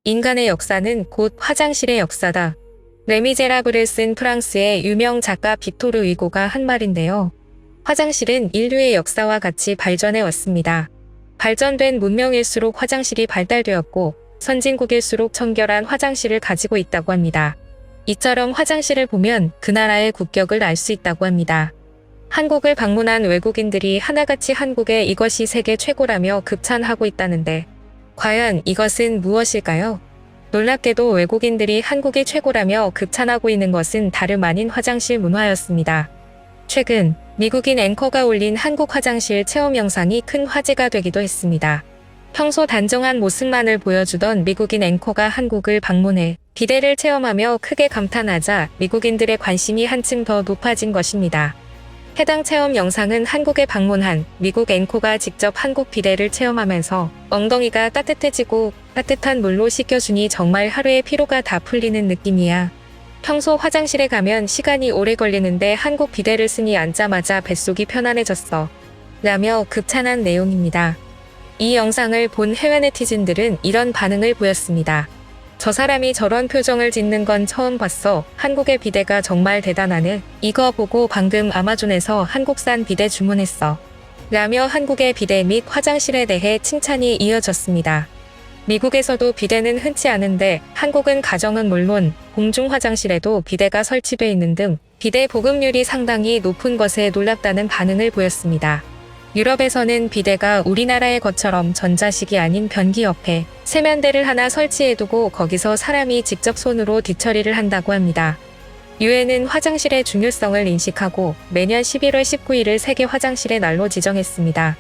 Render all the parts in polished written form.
인간의 역사는 곧 화장실의 역사다. 레미제라블을 쓴 프랑스의 유명 작가 빅토르 위고가 한 말인데요. 화장실은 인류의 역사와 같이 발전해 왔습니다. 발전된 문명일수록 화장실이 발달되었고 선진국일수록 청결한 화장실을 가지고 있다고 합니다. 이처럼 화장실을 보면 그 나라의 국격을 알 수 있다고 합니다. 한국을 방문한 외국인들이 하나같이 한국의 이것이 세계 최고라며 극찬하고 있다는데 과연 이것은 무엇일까요? 놀랍게도 외국인들이 한국이 최고라며 극찬하고 있는 것은 다름 아닌 화장실 문화였습니다. 최근 미국인 앵커가 올린 한국 화장실 체험 영상이 큰 화제가 되기도 했습니다. 평소 단정한 모습만을 보여주던 미국인 앵커가 한국을 방문해 비데를 체험하며 크게 감탄하자 미국인들의 관심이 한층 더 높아진 것입니다. 해당 체험 영상은 한국에 방문한 미국 앵커가 직접 한국 비데를 체험하면서 엉덩이가 따뜻해지고 따뜻한 물로 씻겨주니 정말 하루의 피로가 다 풀리는 느낌이야. 평소 화장실에 가면 시간이 오래 걸리는데 한국 비데를 쓰니 앉자마자 뱃속이 편안해졌어. 라며 극찬한 내용입니다. 이 영상을 본 해외 네티즌들은 이런 반응을 보였습니다. 저 사람이 저런 표정을 짓는 건 처음 봤어. 한국의 비데가 정말 대단하네. 이거 보고 방금 아마존에서 한국산 비데 주문했어. 라며 한국의 비데 및 화장실에 대해 칭찬이 이어졌습니다. 미국에서도 비데는 흔치 않은데 한국은 가정은 물론 공중 화장실에도 비데가 설치돼 있는 등 비데 보급률이 상당히 높은 것에 놀랍다는 반응을 보였습니다. 유럽에서는 비데가 우리나라의 것처럼 전자식이 아닌 변기 옆에 세면대를 하나 설치해두고 거기서 사람이 직접 손으로 뒤처리를 한다고 합니다. 유엔은 화장실의 중요성을 인식하고 매년 11월 19일을 세계 화장실의 날로 지정했습니다.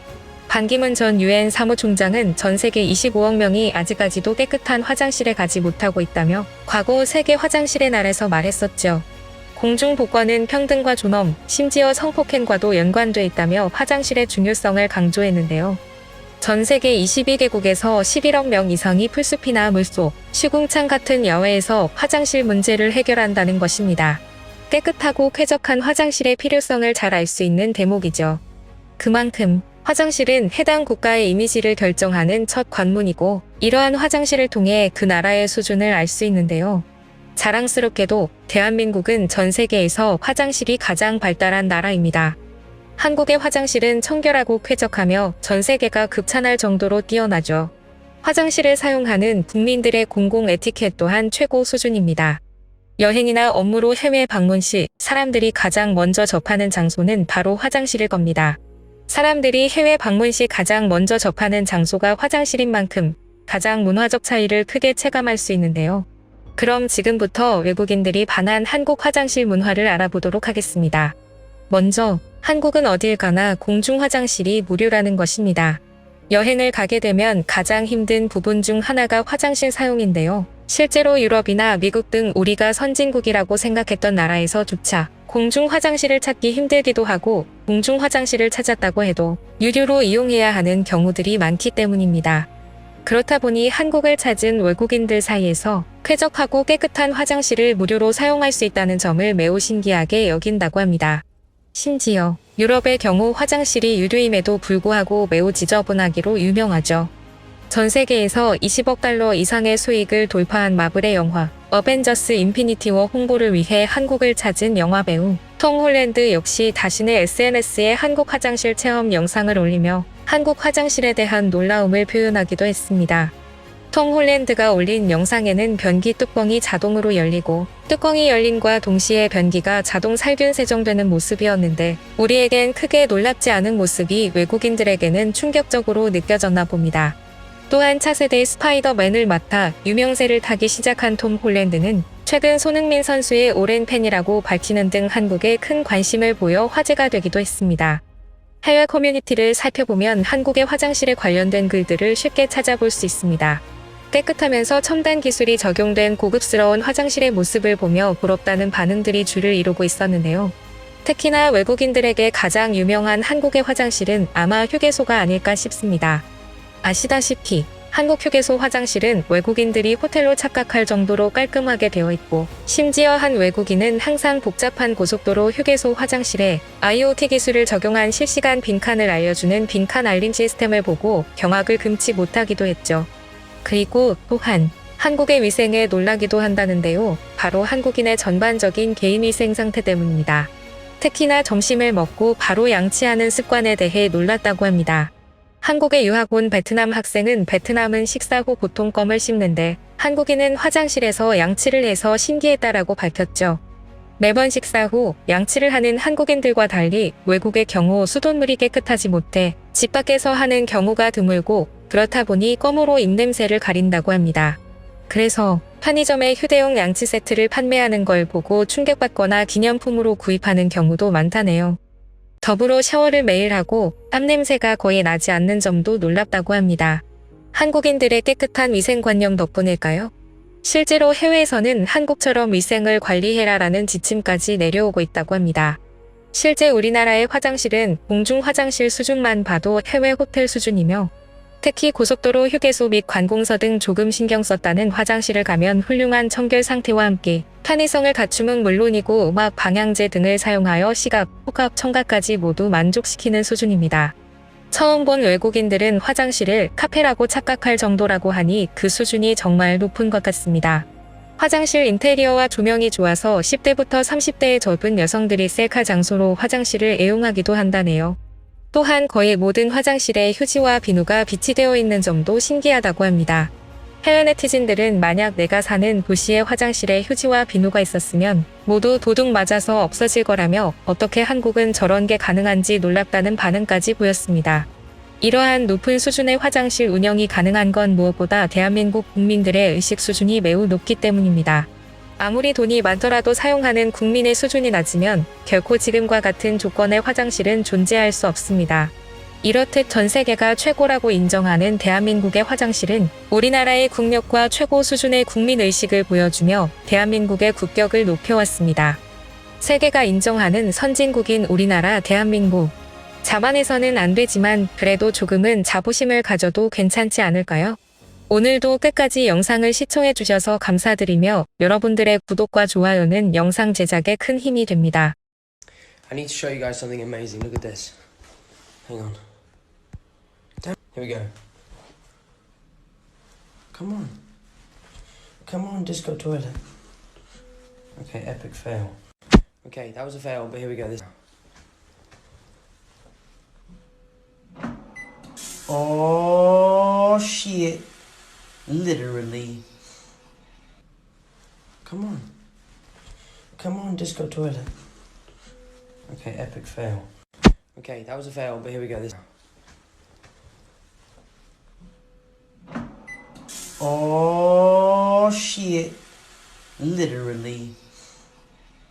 반기문 전 유엔 사무총장은 전 세계 25억 명이 아직까지도 깨끗한 화장실에 가지 못하고 있다며 과거 세계 화장실의 날에서 말했었죠. 공중보건은 평등과 존엄, 심지어 성폭행과도 연관돼 있다며 화장실의 중요성을 강조했는데요. 전 세계 22개국에서 11억 명 이상이 풀숲이나 물속, 시궁창 같은 야외에서 화장실 문제를 해결한다는 것입니다. 깨끗하고 쾌적한 화장실의 필요성을 잘 알 수 있는 대목이죠. 그만큼 화장실은 해당 국가의 이미지를 결정하는 첫 관문이고 이러한 화장실을 통해 그 나라의 수준을 알 수 있는데요. 자랑스럽게도 대한민국은 전 세계에서 화장실이 가장 발달한 나라입니다. 한국의 화장실은 청결하고 쾌적하며 전 세계가 극찬할 정도로 뛰어나죠. 화장실을 사용하는 국민들의 공공 에티켓 또한 최고 수준입니다. 여행이나 업무로 해외 방문 시 사람들이 가장 먼저 접하는 장소는 바로 화장실일 겁니다. 사람들이 해외 방문 시 가장 먼저 접하는 장소가 화장실인 만큼 가장 문화적 차이를 크게 체감할 수 있는데요. 그럼 지금부터 외국인들이 반한 한국 화장실 문화를 알아보도록 하겠습니다. 먼저 한국은 어딜 가나 공중 화장실이 무료라는 것입니다. 여행을 가게 되면 가장 힘든 부분 중 하나가 화장실 사용인데요. 실제로 유럽이나 미국 등 우리가 선진국이라고 생각했던 나라에서조차 공중 화장실을 찾기 힘들기도 하고 공중 화장실을 찾았다고 해도 유료로 이용해야 하는 경우들이 많기 때문입니다. 그렇다 보니 한국을 찾은 외국인들 사이에서 쾌적하고 깨끗한 화장실을 무료로 사용할 수 있다는 점을 매우 신기하게 여긴다고 합니다. 심지어 유럽의 경우 화장실이 유료임에도 불구하고 매우 지저분하기로 유명하죠. 전 세계에서 20억 달러 이상의 수익을 돌파한 마블의 영화 어벤져스 인피니티 워 홍보를 위해 한국을 찾은 영화배우 톰 홀랜드 역시 자신의 SNS에 한국 화장실 체험 영상을 올리며 한국 화장실에 대한 놀라움을 표현하기도 했습니다. 톰 홀랜드가 올린 영상에는 변기 뚜껑이 자동으로 열리고 뚜껑이 열림과 동시에 변기가 자동 살균 세정되는 모습이었는데 우리에겐 크게 놀랍지 않은 모습이 외국인들에게는 충격적으로 느껴졌나 봅니다. 또한 차세대 스파이더맨을 맡아 유명세를 타기 시작한 톰 홀랜드는 최근 손흥민 선수의 오랜 팬이라고 밝히는 등 한국에 큰 관심을 보여 화제가 되기도 했습니다. 해외 커뮤니티를 살펴보면 한국의 화장실에 관련된 글들을 쉽게 찾아볼 수 있습니다. 깨끗하면서 첨단 기술이 적용된 고급스러운 화장실의 모습을 보며 부럽다는 반응들이 줄을 이루고 있었는데요. 특히나 외국인들에게 가장 유명한 한국의 화장실은 아마 휴게소가 아닐까 싶습니다. 아시다시피 한국 휴게소 화장실은 외국인들이 호텔로 착각할 정도로 깔끔하게 되어 있고 심지어 한 외국인은 항상 복잡한 고속도로 휴게소 화장실에 IoT 기술을 적용한 실시간 빈칸을 알려주는 빈칸 알림 시스템을 보고 경악을 금치 못하기도 했죠. 그리고 또한 한국의 위생에 놀라기도 한다는데요. 바로 한국인의 전반적인 개인위생 상태 때문입니다. 특히나 점심을 먹고 바로 양치하는 습관에 대해 놀랐다고 합니다. 한국에 유학 온 베트남 학생은 베트남은 식사 후 보통 껌을 씹는데 한국인은 화장실에서 양치를 해서 신기했다라고 밝혔죠. 매번 식사 후 양치를 하는 한국인들과 달리 외국의 경우 수돗물이 깨끗하지 못해 집 밖에서 하는 경우가 드물고 그렇다 보니 껌으로 입냄새를 가린다고 합니다. 그래서 편의점에 휴대용 양치 세트를 판매하는 걸 보고 충격받거나 기념품으로 구입하는 경우도 많다네요. 더불어 샤워를 매일 하고 땀 냄새가 거의 나지 않는 점도 놀랍다고 합니다. 한국인들의 깨끗한 위생관념 덕분일까요? 실제로 해외에서는 한국처럼 위생을 관리해라라는 지침까지 내려오고 있다고 합니다. 실제 우리나라의 화장실은 공중 화장실 수준만 봐도 해외 호텔 수준이며 특히 고속도로 휴게소 및 관공서 등 조금 신경 썼다는 화장실을 가면 훌륭한 청결 상태와 함께 편의성을 갖춤은 물론이고 음악, 방향제 등을 사용하여 시각, 호각, 청각까지 모두 만족시키는 수준입니다. 처음 본 외국인들은 화장실을 카페라고 착각할 정도라고 하니 그 수준이 정말 높은 것 같습니다. 화장실 인테리어와 조명이 좋아서 10대부터 30대에 접은 여성들이 셀카 장소로 화장실을 애용하기도 한다네요. 또한 거의 모든 화장실에 휴지와 비누가 비치되어 있는 점도 신기하다고 합니다. 해외 네티즌들은 만약 내가 사는 도시의 화장실에 휴지와 비누가 있었으면 모두 도둑 맞아서 없어질 거라며 어떻게 한국은 저런 게 가능한지 놀랍다는 반응까지 보였습니다. 이러한 높은 수준의 화장실 운영이 가능한 건 무엇보다 대한민국 국민들의 의식 수준이 매우 높기 때문입니다. 아무리 돈이 많더라도 사용하는 국민의 수준이 낮으면 결코 지금과 같은 조건의 화장실은 존재할 수 없습니다. 이렇듯 전 세계가 최고라고 인정하는 대한민국의 화장실은 우리나라의 국력과 최고 수준의 국민의식을 보여주며 대한민국의 국격을 높여왔습니다. 세계가 인정하는 선진국인 우리나라 대한민국. 자만해서는 안 되지만 그래도 조금은 자부심을 가져도 괜찮지 않을까요? 오늘도 끝까지 영상을 시청해주셔서 감사드리며 여러분들의 구독과 좋아요는 영상 제작에 큰 힘이 됩니다. I need to show you guys something amazing. Look at this. Hang on. Damn. Here we go. Come on. Come on, disco toilet. Okay, epic fail. Okay, that was a fail, but here we go. This. Oh, shit. Literally. Come on. Come on, disco toilet. Okay, epic fail. Okay, that was a fail, but here we go. This. Oh, shit. Literally.